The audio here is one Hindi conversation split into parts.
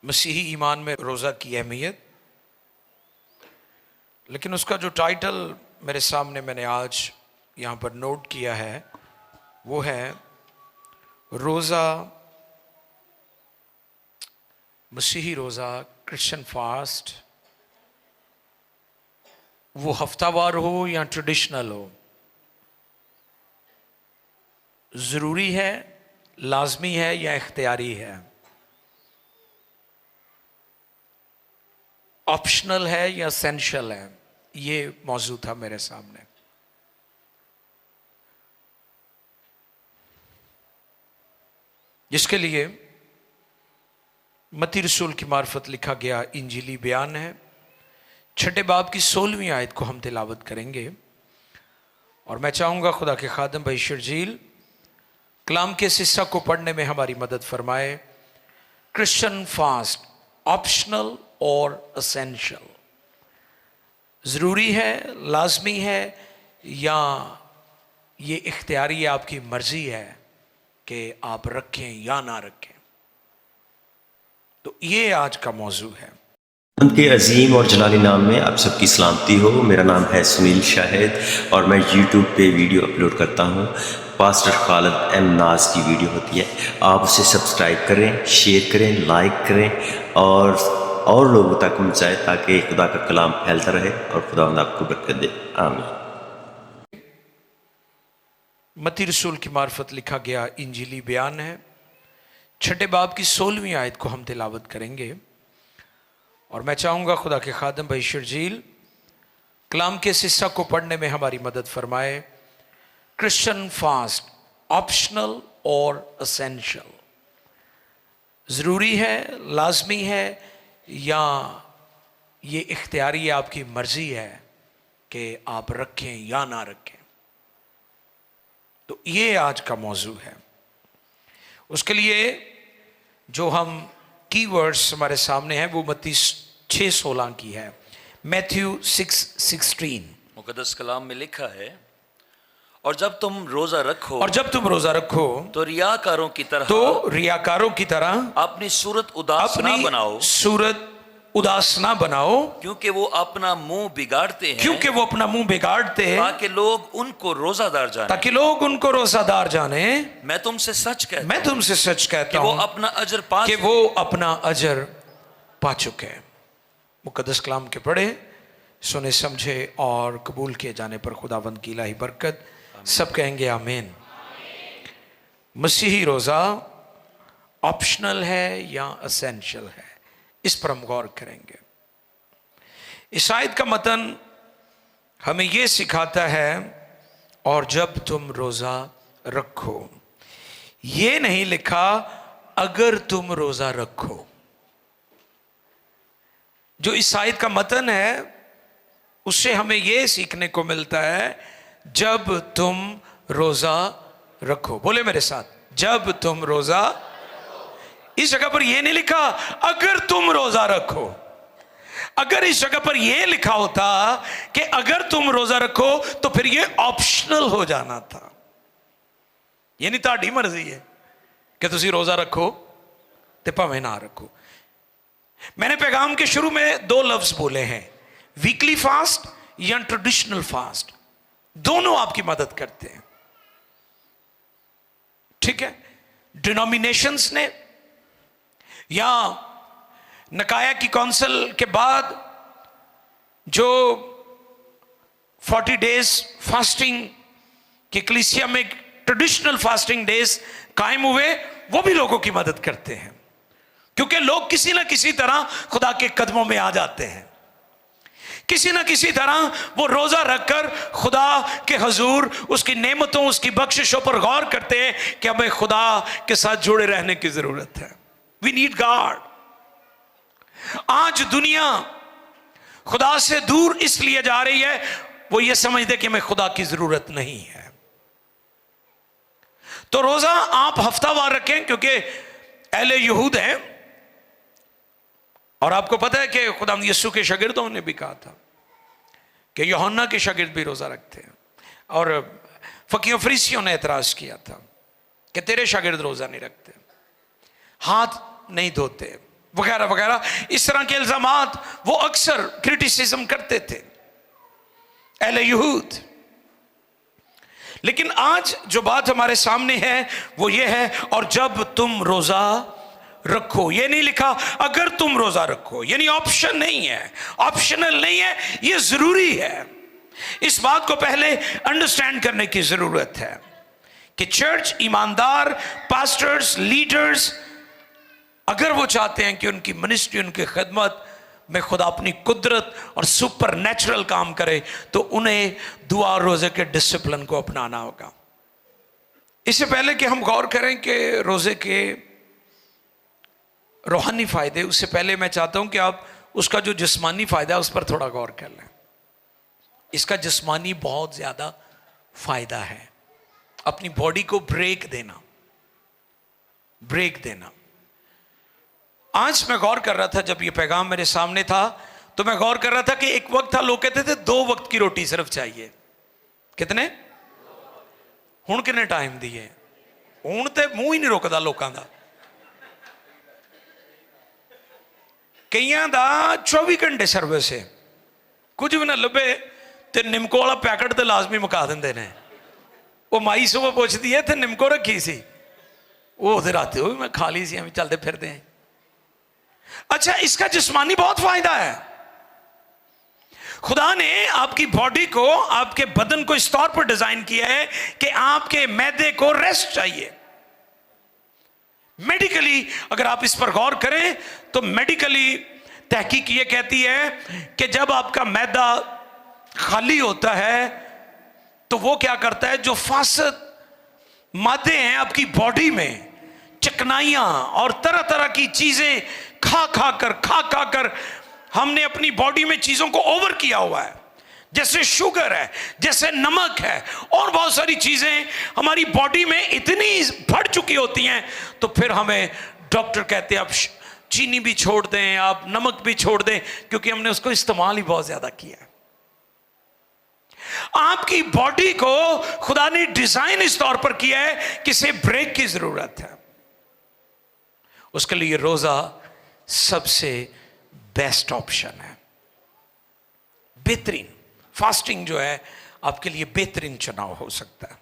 मसीही ईमान में रोज़ा की अहमियत, लेकिन उसका जो टाइटल मेरे सामने मैंने आज यहाँ पर नोट किया है वो है रोज़ा, मसीही रोज़ा, क्रिश्चियन फास्ट, वो हफ्तावार हो या ट्रेडिशनल हो, ज़रूरी है, लाजमी है या इख्तियारी है, ऑप्शनल है या एसेंशियल है। ये मौजू था मेरे सामने। जिसके लिए मत्ती रसूल की मार्फत लिखा गया इंजीली बयान है। 6 बाब की 16वीं आयत को हम तिलावत करेंगे और मैं चाहूँगा खुदा के खादम भाई शर्जील कलाम के इस हिस्सा को पढ़ने में हमारी मदद फरमाए। क्रिश्चियन फास्ट, ऑप्शनल और एसेंशियल, ज़रूरी है, लाजमी है या ये इख्तियारी है, आपकी मर्ज़ी है कि आप रखें या ना रखें। तो ये आज का मौजू है। उनके अजीम और जलाली नाम में आप सबकी सलामती हो। मेरा नाम है सुनील शाहिद और मैं यूट्यूब पे वीडियो अपलोड करता हूँ। पास्टर खालिद एम नाज की वीडियो होती है, आप उसे सब्सक्राइब करें, शेयर करें, लाइक करें और लोगों तक पहुँचाएं ताकि खुदा का कलाम फैलता रहे और खुदा आपको बरकत दे। आमीन। मत्ती रसूल की मार्फत लिखा गया इंजीली बयान है। 6 बाब की 16वीं आयत को हम तिलावत करेंगे और मैं चाहूँगा खुदा के खादम भाई शर्जील कलाम के इस हिस्सा को पढ़ने में हमारी मदद फरमाए। क्रिश्चियन फास्ट, ऑप्शनल और एसेंशियल, ज़रूरी है, लाजमी है या ये इख्तियारी है, आपकी मर्ज़ी है कि आप रखें या ना रखें। तो ये आज का मौजू है। उसके लिए जो हम कीवर्ड्स हमारे सामने हैं वो मत्ती 6:16 की है। मैथ्यू 6:16 मुकद्दस कलाम में लिखा है, और जब तुम रोजा रखो तो रियाकारों की तरह अपनी सूरत उदास ना बनाओ, क्योंकि वो अपना मुंह बिगाड़ते हैं, ताकि लोग उनको रोजादार जाने। मैं तुमसे सच कहता हूं कि वो अपना अजर पा चुके। मुकद्दस कलाम के पढ़े, सुने, समझे और कबूल किए जाने पर खुदावंद की इलाही बरकत। सब कहेंगे आमीन। मसीही रोज़ा ऑप्शनल है या एसेंशियल है, इस पर हम गौर करेंगे। इस आयत का मतन हमें यह सिखाता है, और जब तुम रोज़ा रखो, ये नहीं लिखा अगर तुम रोज़ा रखो। जो इस आयत का मतन है उससे हमें यह सीखने को मिलता है जब तुम रोजा रखो। बोले मेरे साथ, जब तुम रोजा। इस जगह पर यह नहीं लिखा अगर तुम रोजा रखो। अगर इस जगह पर यह लिखा होता कि अगर तुम रोजा रखो तो फिर यह ऑप्शनल हो जाना था। यह नहीं ताड़ी मर्जी है कि तुसी रोजा रखो ते भावें ना रखो। मैंने पैगाम के शुरू में 2 लफ्ज बोले हैं, वीकली फास्ट या ट्रेडिशनल फास्ट। दोनों आपकी मदद करते हैं, ठीक है। डिनोमिनेशंस ने या नकाया की काउंसिल के बाद जो 40 डेज फास्टिंग के कलीसिया में ट्रेडिशनल फास्टिंग डेज कायम हुए, वो भी लोगों की मदद करते हैं, क्योंकि लोग किसी ना किसी तरह खुदा के कदमों में आ जाते हैं। किसी ना किसी तरह वो रोजा रखकर खुदा के हजूर उसकी नेमतों, उसकी बख्शिशों पर गौर करते हैं कि हमें खुदा के साथ जुड़े रहने की जरूरत है। We need God. आज दुनिया खुदा से दूर इसलिए जा रही है, वो ये समझते कि हमें खुदा की जरूरत नहीं है। तो रोजा आप हफ्तावार रखें, क्योंकि अहले यहूद हैं और आपको पता है कि खुदा यीशु के शागिर्दों ने भी कहा था कि यूहन्ना के शागिर्द भी रोजा रखते हैं, और फकीहों फरीसियों ने एतराज किया था कि तेरे शागिर्द रोजा नहीं रखते, हाथ नहीं धोते, वगैरह वगैरह, इस तरह के इल्जामात वो अक्सर क्रिटिसिज्म करते थे अहले यहूद। लेकिन आज जो बात हमारे सामने है वो ये है, और जब तुम रोजा रखो, ये नहीं लिखा अगर तुम रोजा रखो, यानी ऑप्शन नहीं है, ऑप्शनल नहीं है, ये जरूरी है। इस बात को पहले अंडरस्टैंड करने की जरूरत है कि चर्च ईमानदार पास्टर्स, लीडर्स, अगर वो चाहते हैं कि उनकी मिनिस्ट्री, उनकी खिदमत में खुदा अपनी कुदरत और सुपर नेचुरल काम करे, तो उन्हें दुआ और रोजे के डिसिप्लिन को अपनाना होगा। इससे पहले कि हम गौर करें कि रोजे के रूहानी फायदे, उससे पहले मैं चाहता हूं कि आप उसका जो जिस्मानी फायदा है उस पर थोड़ा गौर कर लें। इसका जिस्मानी बहुत ज्यादा फायदा है, अपनी बॉडी को ब्रेक देना, ब्रेक देना। आज मैं गौर कर रहा था, जब ये पैगाम मेरे सामने था तो मैं गौर कर रहा था कि एक वक्त था लोग कहते थे 2 वक्त की रोटी सिर्फ चाहिए। कितने? हुण कितने टाइम दी है? हुण ते मुंह ही नहीं रुकदा लोगों का, कईयां दा 24 घंटे सर्विस है, कुछ भी ना लभे ते निमको वाला पैकेट तो लाजमी मुका देंगे ने। वो माई सुबह पुछदी है थे निमको रखी सी, वो रात वो भी मैं खा ली सी, हम चलते फिरते हैं। अच्छा, इसका जिस्मानी बहुत फायदा है। खुदा ने आपकी बॉडी को, आपके बदन को इस तौर पर डिजाइन किया है कि आपके मैदे को रेस्ट चाहिए। मेडिकली अगर आप इस पर गौर करें तो मेडिकली तहकीक ये कहती है कि जब आपका मैदा खाली होता है तो वो क्या करता है, जो फासद मादे हैं आपकी बॉडी में, चिकनाइयां और तरह तरह की चीजें खा खा कर हमने अपनी बॉडी में चीजों को ओवर किया हुआ है, जैसे शुगर है, जैसे नमक है, और बहुत सारी चीजें हमारी बॉडी में इतनी बढ़ चुकी होती हैं, तो फिर हमें डॉक्टर कहते हैं आप चीनी भी छोड़ दें, आप नमक भी छोड़ दें, क्योंकि हमने उसको इस्तेमाल ही बहुत ज्यादा किया है। आपकी बॉडी को खुदा ने डिजाइन इस तौर पर किया है कि इसे ब्रेक की जरूरत है। उसके लिए रोजा सबसे बेस्ट ऑप्शन है, बेहतरीन। फास्टिंग जो है आपके लिए बेहतरीन चुनाव हो सकता है।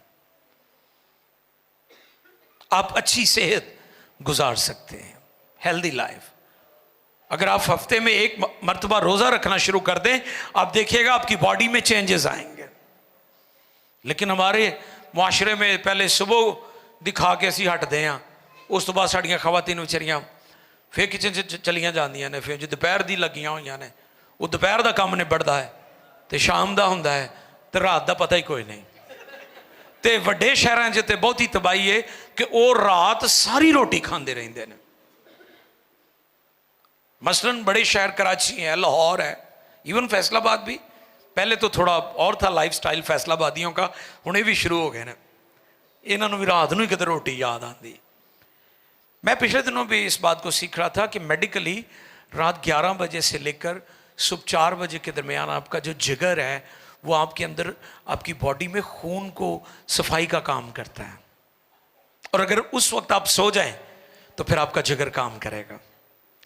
आप अच्छी सेहत गुजार सकते हैं, हेल्दी लाइफ। अगर आप हफ्ते में 1 मरतबा रोजा रखना शुरू कर दें, आप देखिएगा आपकी बॉडी में चेंजेस आएंगे। लेकिन हमारे मुआशरे में पहले सुबह दिखा के असी हटते हैं, उस तो बाद साड़ियाँ खवातीन विचारियाँ फिर किचन से चलियां जांदियां ने, फिर जो दोपहर दी लगियां हुई ने, वो दोपहर का काम निबड़दा है तो शाम का हुंदा है, तो रात का पता ही कोई नहीं। तो वड्डे शहरों च तो बहुती तबाही है कि वो रात सारी रोटी खाते रहते हैं। मसलन बड़े शहर कराची है, लाहौर है, इवन फैसलाबाद भी, पहले तो थोड़ा और था लाइफ स्टाइल फैसलाबादियों का, हुणे भी शुरू हो गए हैं। इन्होंने भी रात को ही कितने रोटी याद आती। मैं पिछले दिनों भी इस बात को सीख रहा था कि मेडिकली रात 11 बजे से लेकर सुबह 4 बजे के दरमियान आपका जो जिगर है वो आपके अंदर, आपकी बॉडी में खून को सफाई का काम करता है, और अगर उस वक्त आप सो जाएं तो फिर आपका जिगर काम करेगा,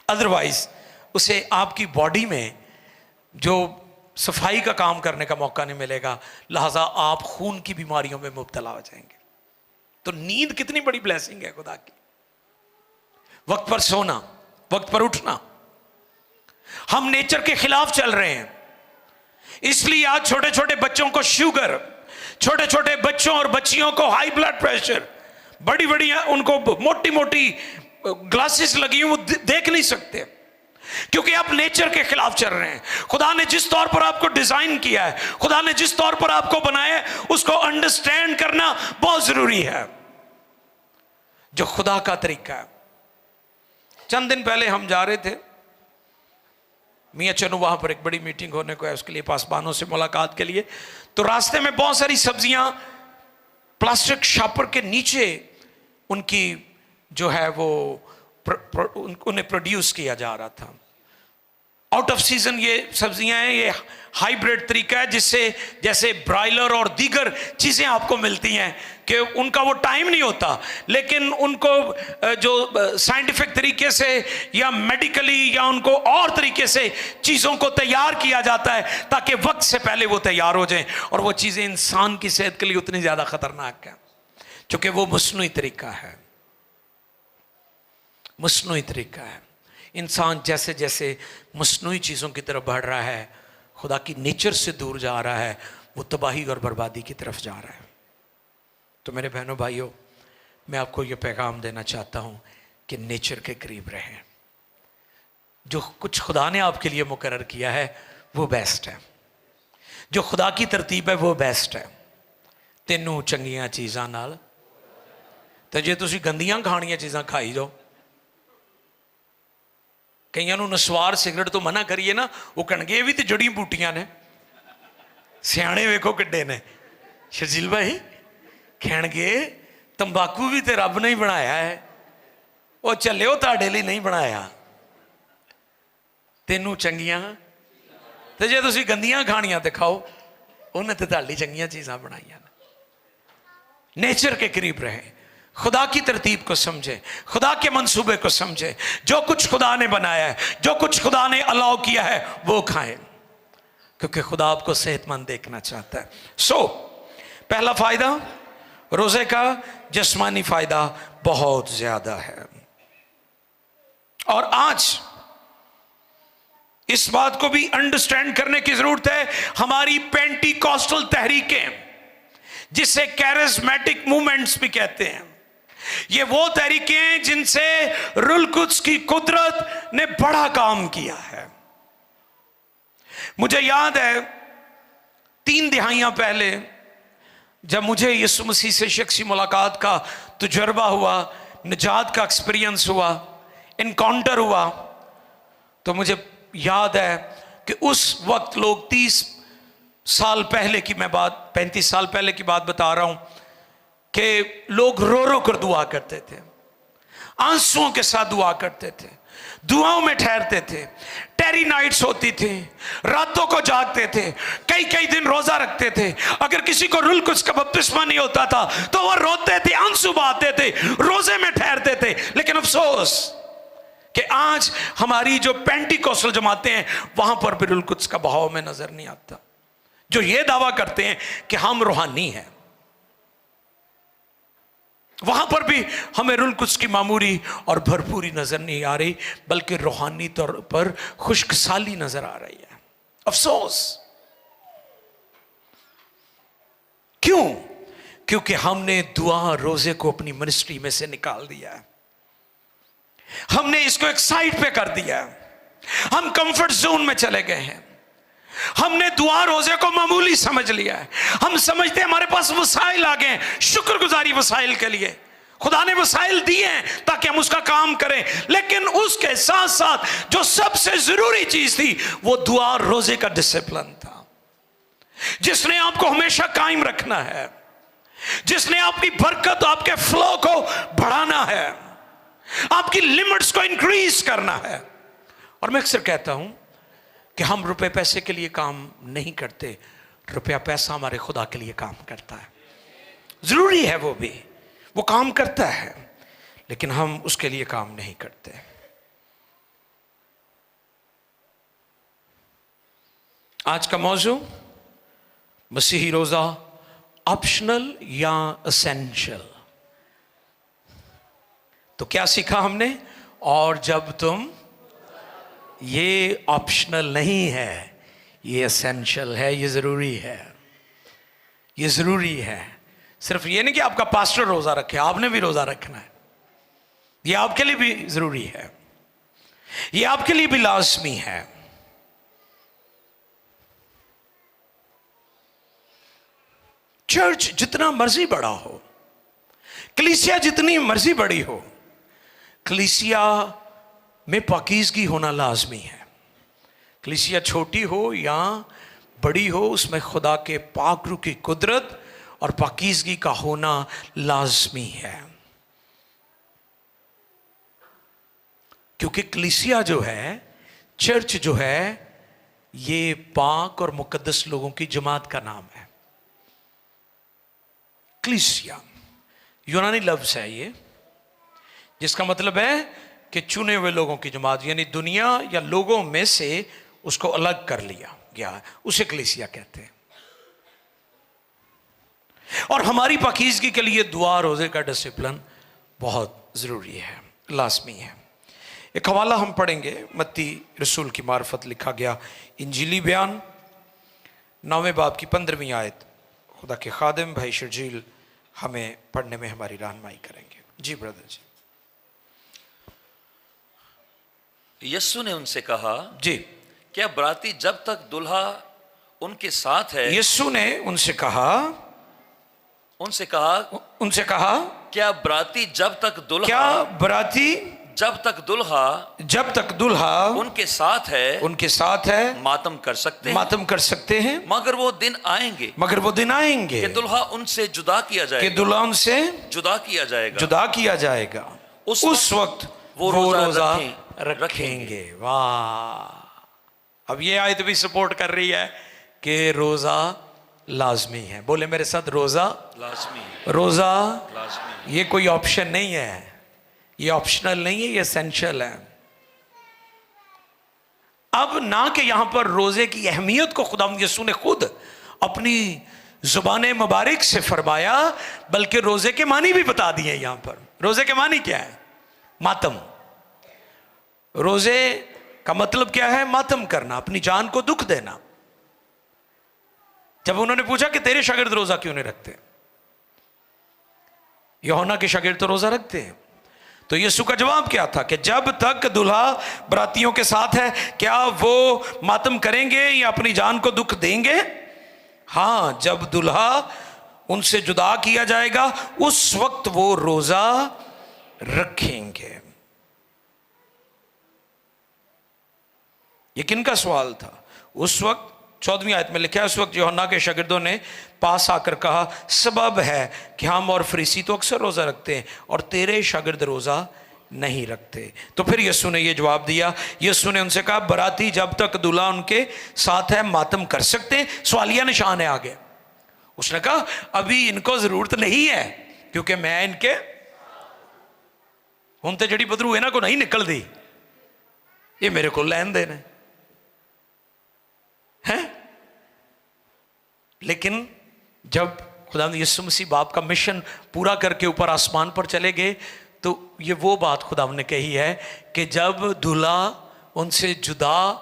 अदरवाइज उसे आपकी बॉडी में जो सफाई का काम करने का मौका नहीं मिलेगा, लिहाजा आप खून की बीमारियों में मुब्तला हो जाएंगे। तो नींद कितनी बड़ी ब्लेसिंग है खुदा की। वक्त पर सोना, वक्त पर उठना। हम नेचर के खिलाफ चल रहे हैं, इसलिए आज छोटे छोटे बच्चों को शुगर, छोटे छोटे बच्चों और बच्चियों को हाई ब्लड प्रेशर, बड़ी बड़ी उनको मोटी मोटी ग्लासेस लगी हुई, वो देख नहीं सकते, क्योंकि आप नेचर के खिलाफ चल रहे हैं। खुदा ने जिस तौर पर आपको डिजाइन किया है, खुदा ने जिस तौर पर आपको बनाया है, उसको अंडरस्टैंड करना बहुत जरूरी है, जो खुदा का तरीका है। चंद दिन पहले हम जा रहे थे मियां चनू, वहां पर एक बड़ी मीटिंग होने को है, उसके लिए पासबानों से मुलाकात के लिए। तो रास्ते में बहुत सारी सब्जियां प्लास्टिक शॉपर के नीचे उनकी जो है वो उन्हें प्रोड्यूस किया जा रहा था। आउट ऑफ सीजन ये सब्जियां हैं, ये हाइब्रिड तरीका है जिससे जैसे ब्रायलर और दीगर चीजें आपको मिलती हैं, कि उनका वो टाइम नहीं होता, लेकिन उनको जो साइंटिफिक तरीके से या मेडिकली या उनको और तरीके से चीज़ों को तैयार किया जाता है ताकि वक्त से पहले वो तैयार हो जाएं, और वो चीज़ें इंसान की सेहत के लिए उतनी ज़्यादा ख़तरनाक है क्योंकि वो मस्नूई तरीका है, मस्नूई तरीका है। इंसान जैसे जैसे मस्नूई चीज़ों की तरफ बढ़ रहा है, खुदा की नेचर से दूर जा रहा है, वो तबाही और बर्बादी की तरफ जा रहा है। तो मेरे बहनों भाइयों, मैं आपको ये पैगाम देना चाहता हूँ कि नेचर के करीब रहें। जो कुछ खुदा ने आपके लिए मुकर्रर किया है वो बेस्ट है, जो खुदा की तरतीब है वो बेस्ट है। तेनों चंगियां चीज़ां नाल तो जे तुसी गंदियां खाणियां चीज़ां खाई जाओ, कईयां नूं नस्वार सिगरट तो मना करिए ना, वो कणगे भी तो जड़ी बूटियां ने। सियाणे वेखो किड्डे ने, शर्जील भाई कहणगे तंबाकू भी तो रब ने ही बनाया है, वो झल्लिओ तुहाडे लई नहीं बनाया। तेनों चंगियां ते जे तुसी गंदियां खाणियां ते खाओ, उन्हें तो तुहाडे लई चंगियां चीज़ां बनाईयां ने। नेचर के करीब रहें, खुदा की तरतीब को समझे, खुदा के मंसूबे को समझे। जो कुछ खुदा ने बनाया है, जो कुछ खुदा ने अलाउ किया है वो खाएं, क्योंकि खुदा आपको सेहतमंद देखना चाहता है। पहला फायदा रोजे का, जिस्मानी फायदा बहुत ज्यादा है। और आज इस बात को भी अंडरस्टैंड करने की जरूरत है, हमारी पेंटिकॉस्टल तहरीकें, जिसे कैरिस्मेटिक मूवमेंट्स भी कहते हैं, ये वो तहरीकें हैं जिनसे रूहुल कुद्स की कुदरत ने बड़ा काम किया है। मुझे याद है 3 दिहाइयां पहले जब मुझे यीशु मसीह से शख्सी मुलाकात का तजुर्बा हुआ, निजात का एक्सपीरियंस हुआ, इनकाउंटर हुआ, तो मुझे याद है कि उस वक्त लोग 30 साल पहले की मैं बात, 35 साल पहले की बात बता रहा हूं, कि लोग रो रो कर दुआ करते थे, आंसुओं के साथ दुआ करते थे, दुआओं में ठहरते थे, टेरी नाइट्स होती थी, रातों को जागते थे, कई कई दिन रोजा रखते थे। अगर किसी को रूहुल कुद्स का बपतिस्मा नहीं होता था तो वह रोते थे, आंसू बहाते थे, रोजे में ठहरते थे। लेकिन अफसोस कि आज हमारी जो पेंटिकॉस्टल जमातें हैं वहां पर भी रूहुल कुद्स का बहाव में नजर नहीं आता, जो ये दावा करते हैं कि हम रूहानी हैं। वहां पर भी हमें रूहुल कुद्स की मामूरी और भरपूरी नजर नहीं आ रही, बल्कि रूहानी तौर पर खुश्कसाली नजर आ रही है। अफसोस क्यों? क्योंकि हमने दुआ रोजे को अपनी मिनिस्ट्री में से निकाल दिया है, हमने इसको एक साइड पे कर दिया है, हम कंफर्ट जोन में चले गए हैं, हमने दुआ रोजे को मामूली समझ लिया है। हम समझते हैं हमारे पास वसाइल आ गए हैं, शुक्रगुजारी वसाइल के लिए खुदा ने वसाइल दिए हैं ताकि हम उसका काम करें। लेकिन उसके साथ साथ जो सबसे जरूरी चीज थी वो दुआ रोजे का डिसिप्लिन था, जिसने आपको हमेशा कायम रखना है, जिसने आपकी बरकत, आपके फ्लो को बढ़ाना है, आपकी लिमिट्स को इंक्रीज करना है। और मैं अक्सर कहता हूं कि हम रुपए पैसे के लिए काम नहीं करते, रुपया पैसा हमारे खुदा के लिए काम करता है। जरूरी है वो भी, वो काम करता है, लेकिन हम उसके लिए काम नहीं करते। आज का मौजू मसीही रोजा ऑप्शनल या एसेंशियल। तो क्या सीखा हमने? और जब तुम, ये ऑप्शनल नहीं है, ये एसेंशियल है, ये ज़रूरी है, ये ज़रूरी है। सिर्फ ये नहीं कि आपका पास्टर रोज़ा रखे, आपने भी रोज़ा रखना है, ये आपके लिए भी ज़रूरी है, ये आपके लिए भी लाजमी है। चर्च जितना मर्जी बड़ा हो, कलीसिया जितनी मर्जी बड़ी हो, कलीसिया में पाकीज़गी होना लाजमी है। कलीसिया छोटी हो या बड़ी हो, उसमें खुदा के पाक रूह की कुदरत और पाकीज़गी का होना लाजमी है। क्योंकि कलीसिया जो है, चर्च जो है, ये पाक और मुकद्दस लोगों की जमात का नाम है, कलीसिया। यूनानी लफ्ज है ये, जिसका मतलब है कि चुने हुए लोगों की जमात, यानी दुनिया या लोगों में से उसको अलग कर लिया गया, उसे कलीसिया कहते हैं। और हमारी पाकीज़गी के लिए दुआ, रोजे का डिसिप्लिन बहुत ज़रूरी है, लाजमी है। एक हवाला हम पढ़ेंगे, मत्ती रसूल की मार्फत लिखा गया इंजीली बयान 9वें बाब की 15वीं आयत। खुदा के खादिम भाई शर्जील हमें पढ़ने में हमारी रहनुमाई करेंगे। जी ब्रदर जी। यीशु ने उनसे कहा, जी, क्या बराती जब तक दुल्हा उनके साथ है? यीशु ने उनसे कहा, क्या बराती जब तक दुल्हा, क्या बराती जब तक दुल्हा उनके साथ है मातम कर सकते हैं? मगर वो दिन आएंगे कि दुल्हा उनसे जुदा किया जाएगा, उस वक्त वो रोजा रखेंगे। वाह! अब ये आयत भी सपोर्ट कर रही है कि रोजा लाजमी है। बोले मेरे साथ, रोजा लाजमी। ये कोई ऑप्शन नहीं है, ये ऑप्शनल नहीं है, ये एसेंशियल है। अब ना कि यहां पर रोजे की अहमियत को खुदावंद यीशु ने खुद अपनी जुबान मुबारक से फरमाया, बल्कि रोजे के मानी भी बता दिए। यहां पर रोजे के मानी क्या है? मातम। रोजे का मतलब क्या है? मातम करना, अपनी जान को दुख देना। जब उन्होंने पूछा कि तेरे शागिर्द रोजा क्यों नहीं रखते, यूहन्ना के शागिर्द तो रोजा रखते हैं, तो यीशु का जवाब क्या था कि जब तक दुल्हा बरातियों के साथ है, क्या वो मातम करेंगे या अपनी जान को दुख देंगे? हाँ, जब दुल्हा उनसे जुदा किया जाएगा उस वक्त वो रोजा रखेंगे। ये किनका सवाल था? उस वक्त 14वीं आयत में लिखा है, उस वक्त यूहन्ना के शागिर्दों ने पास आकर कहा, सबब है कि हम और फरीसी तो अक्सर रोज़ा रखते हैं और तेरे शागिर्द रोज़ा नहीं रखते। तो फिर यीशु ने ये जवाब दिया, यीशु ने उनसे कहा, बराती जब तक दूल्हा उनके साथ है मातम कर सकते हैं। सवालिया निशान है आगे। उसने कहा अभी इनको ज़रूरत नहीं है, क्योंकि मैं इनके हुण ते जिहड़ी बदरू इन्हां को नहीं निकल दी, ये मेरे को लैन देन है। लेकिन जब खुदा यीशु मसीह बाप का मिशन पूरा करके ऊपर आसमान पर चले गए, तो ये वो बात खुदा ने कही है कि जब दूल्हा उनसे जुदा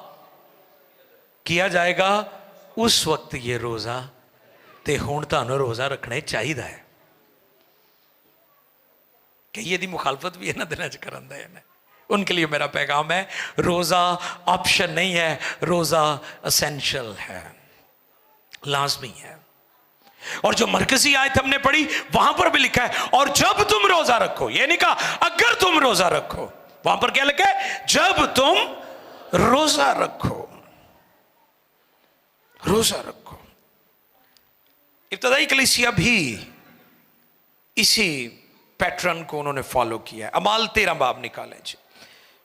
किया जाएगा उस वक्त ये रोज़ा ते हुण तुहानूं रोज़ा रखना चाहिए है। कई यदि मुखालफत भी इन्हां दिनां च करन दे ने, उनके लिए मेरा पैगाम है, रोज़ा ऑप्शन नहीं है, रोज़ा एसेंशियल है, लाजमी है। और जो मरकजी आयत हमने पढ़ी वहां पर भी लिखा है, और जब तुम रोज़ा रखो, ये नहीं कहा अगर तुम रोज़ा रखो, वहां पर क्या लिखा है? जब तुम रोज़ा रखो, रोज़ा रखो। इब्तदाई कलीसिया भी इसी पैटर्न को उन्होंने फॉलो किया है। अमाल 13 बाब निकालें जी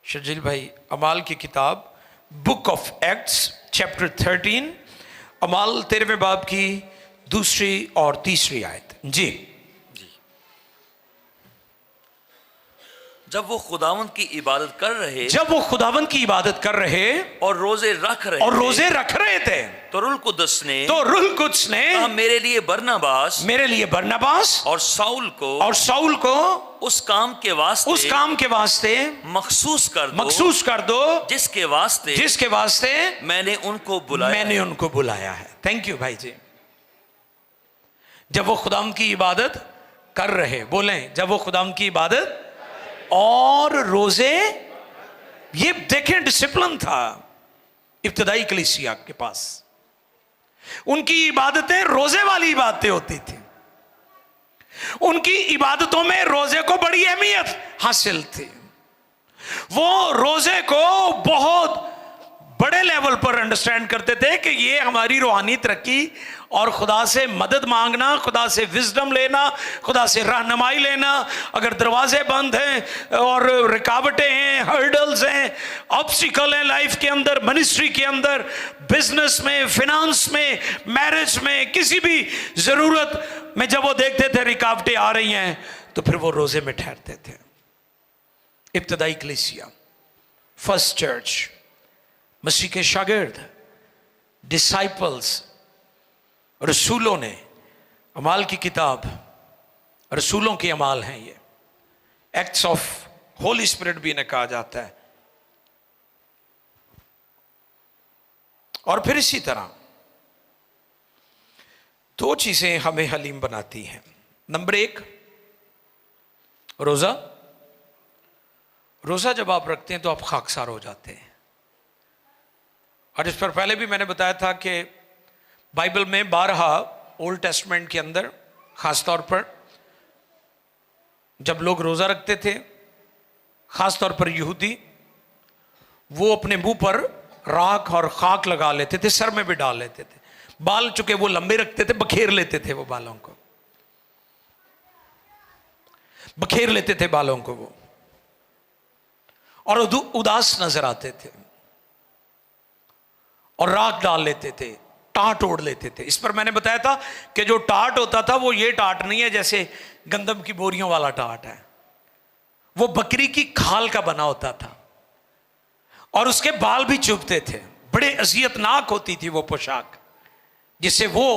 शर्जील भाई, अमाल की किताब बुक ऑफ एक्ट्स चैप्टर 13, अमाल 13वें बाब की 2 और 3 आयत जी। जब वो खुदावंद की इबादत कर रहे, और रोजे रख रहे थे, तो रुल कुद्स ने कहा, मेरे लिए बरनबास और साउल को उस काम के वास्ते मखसूस कर दो जिसके वास्ते मैंने उनको बुलाया है। थैंक यू भाई जी। जब वो खुदाम की इबादत कर रहे, बोलें जब वो खुदाम की इबादत और रोजे, ये देखें डिसिप्लिन था इब्तदाई कलीसिया के पास। उनकी इबादतें रोजे वाली इबादतें होती थी, उनकी इबादतों में रोजे को बड़ी अहमियत हासिल थी। वो रोजे को बहुत बड़े लेवल पर अंडरस्टैंड करते थे कि ये हमारी रूहानी तरक्की और खुदा से मदद मांगना, खुदा से विजडम लेना, खुदा से रहनुमाई लेना। अगर दरवाजे बंद हैं और रुकावटें हैं, हर्डल्स हैं, ऑब्स्टिकल हैं लाइफ के अंदर, मिनिस्ट्री के अंदर, बिजनेस में, फिनांस में, मैरिज में, किसी भी ज़रूरत में जब वो देखते थे रुकावटें आ रही हैं, तो फिर वो रोजे में ठहरते थे। इब्तदाई कलीसिया, फर्स्ट चर्च, मसीह के शागिर्द, डिसाइपल्स, रसूलों ने, अमाल की किताब रसूलों के अमाल हैं ये, एक्ट्स ऑफ होली स्पिरिट भी इन्हें कहा जाता है। और फिर इसी तरह दो चीजें हमें हलीम बनाती हैं। नंबर एक, रोजा। रोजा जब आप रखते हैं तो आप खाकसार हो जाते हैं। और इस पर पहले भी मैंने बताया था कि बाइबल में 12 ओल्ड टेस्टमेंट के अंदर खासतौर पर जब लोग रोजा रखते थे, खासतौर पर यहूदी, वो अपने मुंह पर राख और खाक लगा लेते थे, सर में भी डाल लेते थे। बाल चुके वो लंबे रखते थे, बखेर लेते थे वो बालों को, बखेर लेते थे बालों को वो, और उदास नजर आते थे और राख डाल लेते थे, टाट ओढ़ लेते थे। इस पर मैंने बताया था कि जो टाट होता था वो ये टाट नहीं है जैसे गंदम की बोरियों वाला टाट है, वो बकरी की खाल का बना होता था और उसके बाल भी चुभते थे। बड़े अजियतनाक होती थी वो पोशाक जिसे वो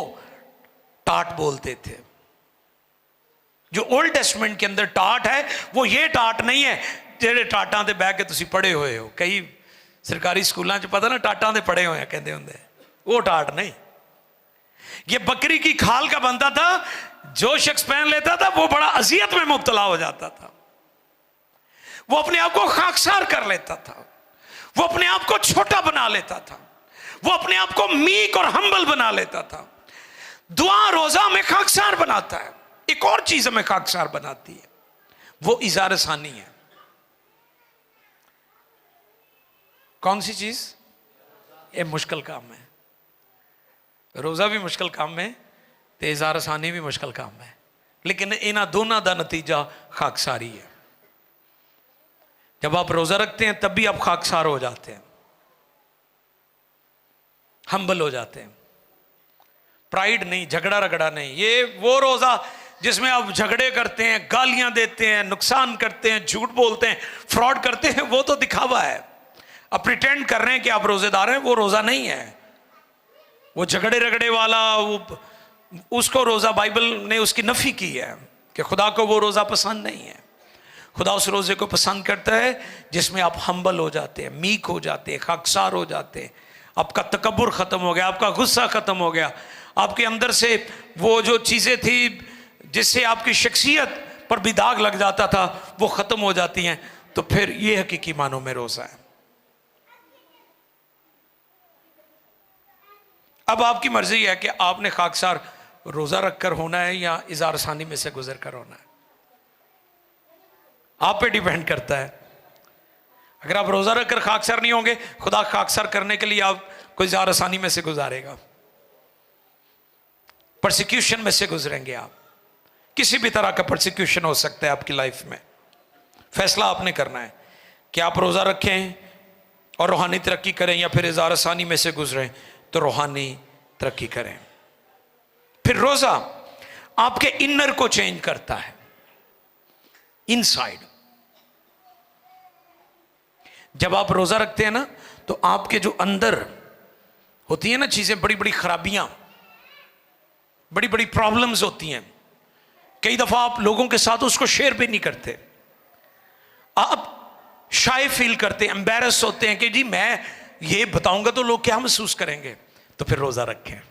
टाट बोलते थे। जो ओल्ड टेस्टमेंट के अंदर टाट है वो ये टाट नहीं है जेड़े टाटां ते बह के तुसी पढ़े हुए हो। कई सरकारी स्कूलों च पता ना टाटां ते पढ़े हुए कहते होंगे, वो टाट नहीं। ये बकरी की खाल का बनता था, जो शख्स पहन लेता था वो बड़ा अजियत में मुब्तला हो जाता था। वो अपने आप को खाकसार कर लेता था, वो अपने आप को छोटा बना लेता था, वो अपने आप को मीक और हम्बल बना लेता था। दुआ रोजा में खाकसार बनाता है। एक और चीज हमें खाकसार बनाती है, वो इज़ार सानी है। कौन सी चीज? ये मुश्किल काम है। रोजा भी मुश्किल काम है तो इज़ार सानी भी मुश्किल काम है, लेकिन इन्हां दोनों का नतीजा खाकसारी है। जब आप रोजा रखते हैं तब भी आप खाकसार हो जाते हैं, हम्बल हो जाते हैं। प्राइड नहीं, झगड़ा रगड़ा नहीं। ये वो रोजा जिसमें आप झगड़े करते हैं, गालियां देते हैं, नुकसान करते हैं, झूठ बोलते हैं, फ्रॉड करते हैं, वो तो दिखावा है। अब प्रिटेंड कर रहे हैं कि आप रोजेदार हैं, वो रोजा नहीं है। वो झगड़े रगड़े वाला उसको रोजा, बाइबल ने उसकी नफी की है कि खुदा को वो रोजा पसंद नहीं है। खुदा उस रोजे को पसंद करता है जिसमें आप हम्बल हो जाते हैं, मीक हो जाते हैं, खाकसार हो जाते हैं। आपका तकब्बुर खत्म हो गया, आपका गुस्सा खत्म हो गया, आपके अंदर से वो जो चीजें थी जिससे आपकी शख्सियत पर भी दाग लग जाता था वो खत्म हो जाती हैं। तो फिर ये हकीकी मानों में रोजा है। अब आपकी मर्जी है कि आपने खाकसार रोजा रखकर होना है या इज़ार सानी में से गुजर कर होना है। आप पे डिपेंड करता है। अगर आप रोजा रखकर खाकसार नहीं होंगे, खुदा खाकसार करने के लिए आपको इज़ार आसानी में से गुजारेगा, परसिक्यूशन में से गुजरेंगे आप। किसी भी तरह का परसिक्यूशन हो सकता है आपकी लाइफ में। फैसला आपने करना है कि आप रोजा रखें और रूहानी तरक्की करें या फिर इज़ार आसानी में से गुजरें तो रूहानी तरक्की करें। फिर रोजा आपके इनर को चेंज करता है, इनसाइड। जब आप रोजा रखते हैं ना तो आपके जो अंदर होती है ना चीजें, बड़ी बड़ी खराबियां, बड़ी बड़ी प्रॉब्लम्स होती हैं, कई दफा आप लोगों के साथ उसको शेयर भी नहीं करते। आप शाय फील करते हैं, एम्बैरस होते हैं कि जी मैं ये बताऊंगा तो लोग क्या महसूस करेंगे। तो फिर रोजा रखें,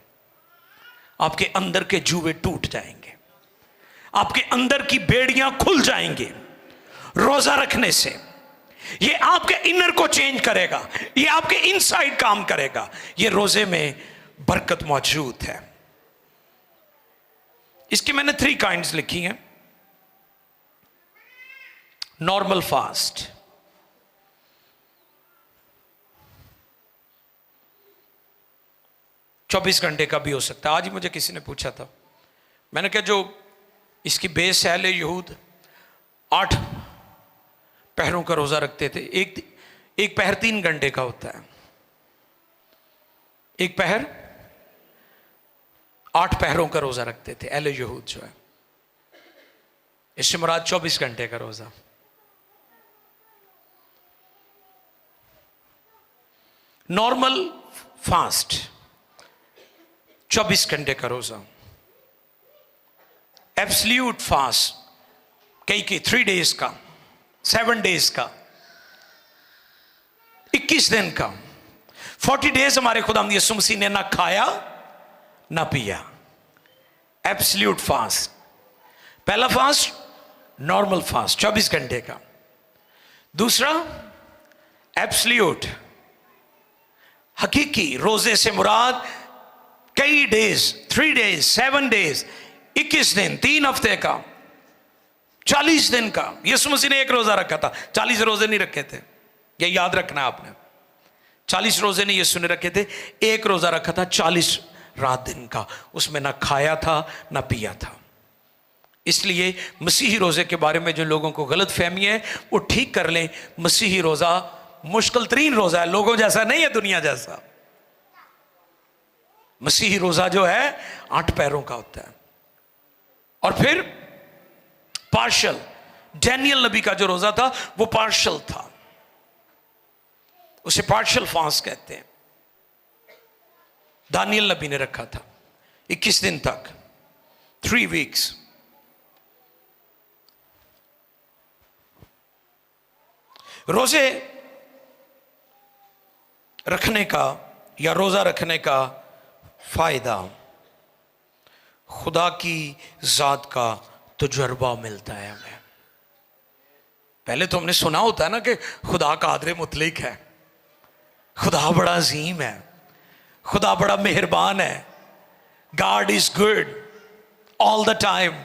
आपके अंदर के जुए टूट जाएंगे, आपके अंदर की बेड़ियां खुल जाएंगी रोजा रखने से। ये आपके इनर को चेंज करेगा, ये आपके इनसाइड काम करेगा। ये रोजे में बरकत मौजूद है। इसकी मैंने 3 काइंड्स लिखी हैं। नॉर्मल फास्ट, चौबीस घंटे का भी हो सकता है। आज ही मुझे किसी ने पूछा था, मैंने कहा जो इसकी बेस है यहूद 8 पहरों का रोजा रखते थे। एक पहर 3 घंटे का होता है, एक पहर 8 पहरों का रोजा रखते थे अहले यहूद जो है। इससे मुराद 24 घंटे का रोजा। नॉर्मल फास्ट 24 घंटे का रोजा। एब्सोल्यूट फास्ट कई 3 डेज का, 7 डेज का, 21 दिन का। 40 डेज हमारे खुदावंद यीशु मसीह ने ना खाया ना पिया। Absolute fast. पहला फास्ट नॉर्मल फास्ट 24 घंटे का। दूसरा एब्सोल्यूट हकीकी रोजे से मुराद कई डेज, 3 डेज, 7 डेज, 21 दिन, 3 हफ्ते का, 40 दिन का। यीशु मसीह ने एक रोजा रखा था, 40 रोजे नहीं रखे थे, ये याद रखना आपने। 40 रोजे नहीं यीशु ने रखे थे, एक रोजा रखा था 40 रात दिन का। उसमें ना खाया था ना पिया था। इसलिए मसीही रोजे के बारे में जो लोगों को गलत फहमी है वो ठीक कर लें। मसीही रोजा मुश्किल तरीन रोजा है, लोगों जैसा नहीं है, दुनिया जैसा। मसीही रोजा जो है 8 पैरों का होता है। और फिर पार्शल, डैनियल नबी का जो रोजा था वो पार्शल था, उसे पार्शल फास्ट कहते हैं। दानियल नबी ने रखा था 21 दिन तक, 3 वीक्स। रोजे रखने का या रोजा रखने का फायदा, खुदा की जात का तजुर्बा मिलता है हमें। पहले तो हमने सुना होता है ना कि खुदा कादर मुतलिक है, खुदा बड़ा अजीम है, खुदा बड़ा मेहरबान है, God is good all the time.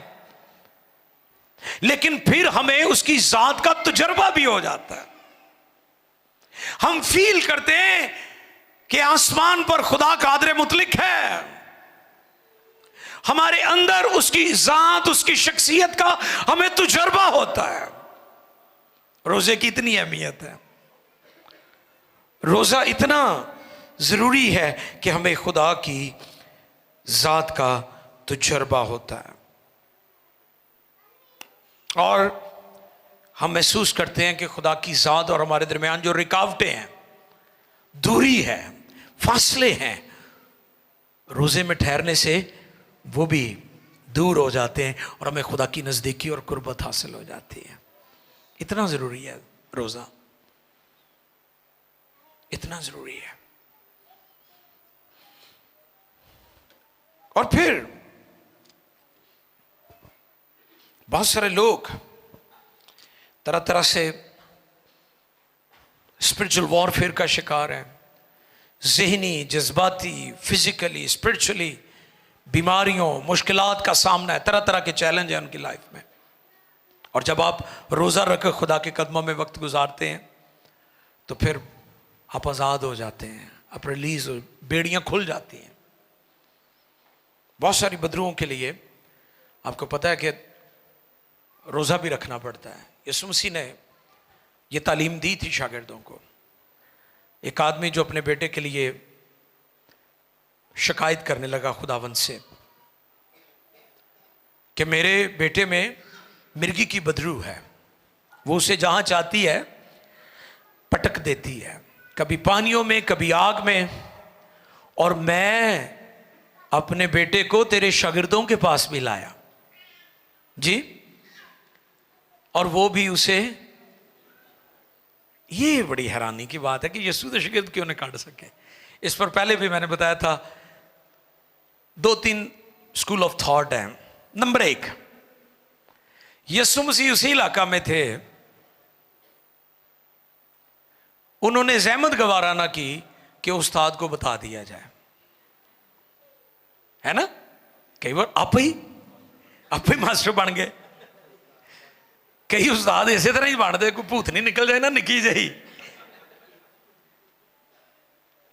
लेकिन फिर हमें उसकी जात का तजुर्बा भी हो जाता है। हम फील करते हैं कि आसमान पर खुदा कादर मुतलिक है, हमारे अंदर उसकी जात, उसकी शख्सियत का हमें तजुर्बा होता है। रोजे की इतनी अहमियत है, रोजा इतना जरूरी है कि हमें खुदा की जात का तजुर्बा होता है। और हम महसूस करते हैं कि खुदा की जात और हमारे दरमियान जो रुकावटें हैं, दूरी है, फासले हैं, रोजे में ठहरने से वो भी दूर हो जाते हैं और हमें खुदा की नज़दीकी और कुर्बत हासिल हो जाती है। इतना ज़रूरी है रोज़ा, इतना ज़रूरी है। और फिर बहुत सारे लोग तरह तरह से स्पिरिचुअल वॉरफेयर का शिकार हैं, ज़हनी, जज्बाती, फिजिकली, स्पिरिचुअली बीमारियों, मुश्किलात का सामना है, तरह तरह के चैलेंज हैं उनकी लाइफ में। और जब आप रोज़ा रखकर खुदा के कदमों में वक्त गुजारते हैं तो फिर आप आज़ाद हो जाते हैं, आप रिलीज हो, बेड़ियाँ खुल जाती हैं। बहुत सारी बदरूओं के लिए आपको पता है कि रोज़ा भी रखना पड़ता है। यीशु मसीह ने ये तालीम दी थी शागिर्दों को। एक आदमी जो अपने बेटे के लिए शिकायत करने लगा खुदावंद से कि मेरे बेटे में मिर्गी की बदरू है, वो उसे जहाँ चाहती है पटक देती है, कभी पानियों में, कभी आग में, और मैं अपने बेटे को तेरे शागिर्दों के पास भी लाया जी, और वो भी उसे। ये बड़ी हैरानी की बात है कि यीशु तो शागिर्द क्यों नहीं काट सके। इस पर पहले भी मैंने बताया था, 2-3 स्कूल ऑफ थॉट हैं। नंबर 1, यीशु मसीह उसी इलाका में थे, उन्होंने ज़हमत गवारा ना की कि उस्ताद को बता दिया जाए, है ना। कई बार आप ही मास्टर बन गए, कई उस्ताद इसे तरह ही बनते, कोई भूत नहीं निकल जाए ना निकी जही,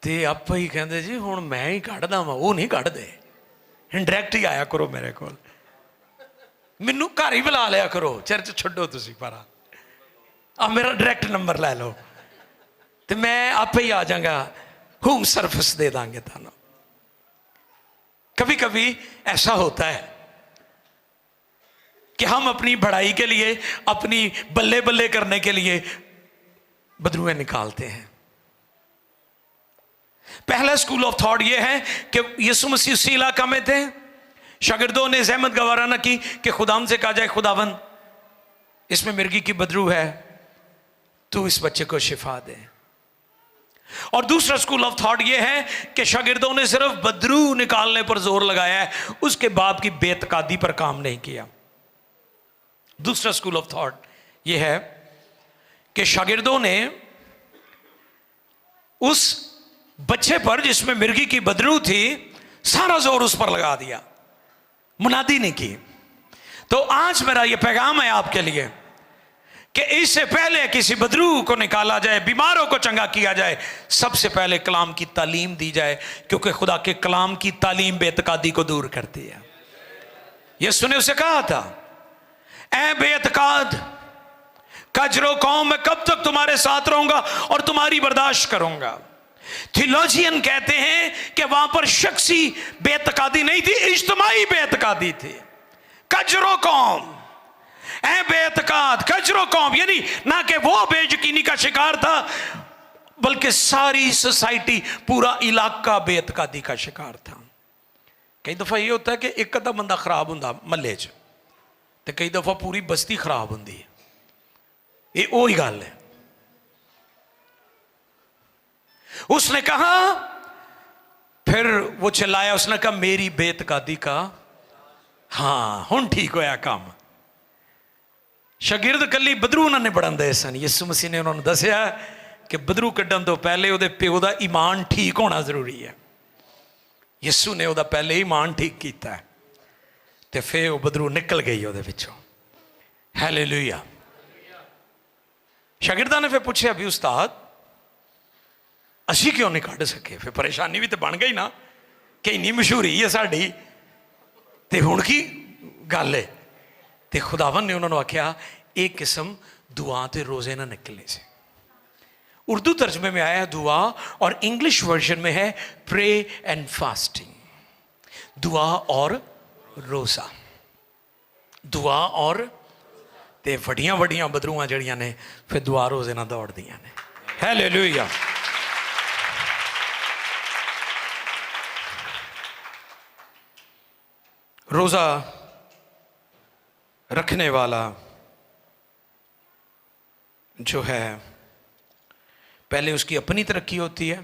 ते आप ही कहते जी हुण मैं ही कढ़दा वा, वो नहीं कढ़दे, इंडरैक्ट ही आया करो मेरे को, मैनू घर ही बुला लिया करो, चर्च छड्डो तुसी परा, अब मेरा डायरैक्ट नंबर लै लो तो मैं आप ही आ जाऊंगा, होम सर्विस दे देंगे थानू। कभी कभी ऐसा होता है कि हम अपनी बढ़ाई के लिए, अपनी बल्ले बल्ले करने के लिए बदरुएं निकालते हैं। पहला स्कूल ऑफ थॉट यह है कि यीशु मसीह उसी इलाका में थे, शागिर्दों ने जहमत गवारा न की कि खुदाम से कहा जाए, खुदावन इसमें मिर्गी की बदरू है, तू इस बच्चे को शिफा दे। और दूसरा स्कूल ऑफ थॉट यह है कि शागिर्दों ने सिर्फ बदरू निकालने पर जोर लगाया है, उसके बाप की बेतकादी पर काम नहीं किया। दूसरा स्कूल ऑफ थॉट यह है कि शागिर्दों ने उस बच्चे पर जिसमें मिर्गी की बदरू थी सारा जोर उस पर लगा दिया, मुनादी नहीं की। तो आज मेरा यह पैगाम है आपके लिए कि इससे पहले किसी बदरू को निकाला जाए, बीमारों को चंगा किया जाए, सबसे पहले कलाम की तालीम दी जाए, क्योंकि खुदा के कलाम की तालीम बेतकादी को दूर करती है। यीशु ने उसे कहा था, ऐ बेतकाद कजरो कौम, मैं कब तक तुम्हारे साथ रहूंगा और तुम्हारी बर्दाश्त करूंगा। थियोलॉजियन कहते हैं कि वहां पर शख्सी बेतकादी नहीं थी, इज्तिमाई बेतकादी थी। कजरो कौम, ऐ बेतकाद कजरो कौम, यानी ना कि वो बेयकीनी का शिकार था, बल्कि सारी सोसाइटी, पूरा इलाका बेतकादी का शिकार था। कई दफा ये होता है कि एक अद्धा बंदा खराब होंदा महल्ले च, तो कई दफा पूरी बस्ती खराब होंदी है। ये वही गल है। उसने कहा, फिर वो चिल्लाया, उसने कहा मेरी बेतकादी का, हाँ हुण ठीक होया काम। शागिर्द कली बदरू उन्होंने बढ़ाते सन। यीशु मसीह ने उन्होंने दसिया कि बदरू कड्ढण तो पहले उहदे प्यो दा ईमान ठीक होना जरूरी है। यीशु ने उहदा पहले ईमान ठीक किया ते फिर वो बदरू निकल गई उहदे विचों। हालेलुया। शागिर्दां ने फिर पूछा भी उस्ताद असी क्यों नहीं कढ़ सके? फिर परेशानी भी तो बन गई ना कि इन्नी मशहूरी है साड़ी, ते हुण की गल है। ते खुदावन ने उन्होंने आख्या एक किस्म दुआ ते रोजे ना निकलने से। उर्दू तर्जमे में आया है दुआ, और इंग्लिश वर्जन में है प्रे एंड फास्टिंग। दुआ और रोजा, दुआ और ते वड्डियां वड्डियां बदरूआं जड़ियां ने फिर दुआ रोजे ना दौड़ दियां ने। हालेलुया। रोजा रखने वाला जो है, पहले उसकी अपनी तरक्की होती है,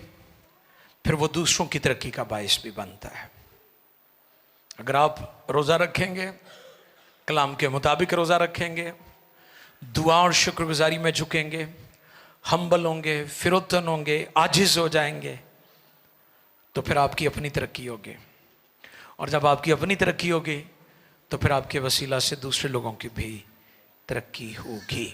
फिर वो दूसरों की तरक्की का बायस भी बनता है। अगर आप रोज़ा रखेंगे, कलाम के मुताबिक रोज़ा रखेंगे, दुआ और शुक्रगुजारी में झुकेंगे, हम्बल होंगे, फिरोतन होंगे, आजिज हो जाएंगे, तो फिर आपकी अपनी तरक्की होगी। और जब आपकी अपनी तरक्की होगी तो फिर आपके वसीला से दूसरे लोगों की भी तरक्की होगी।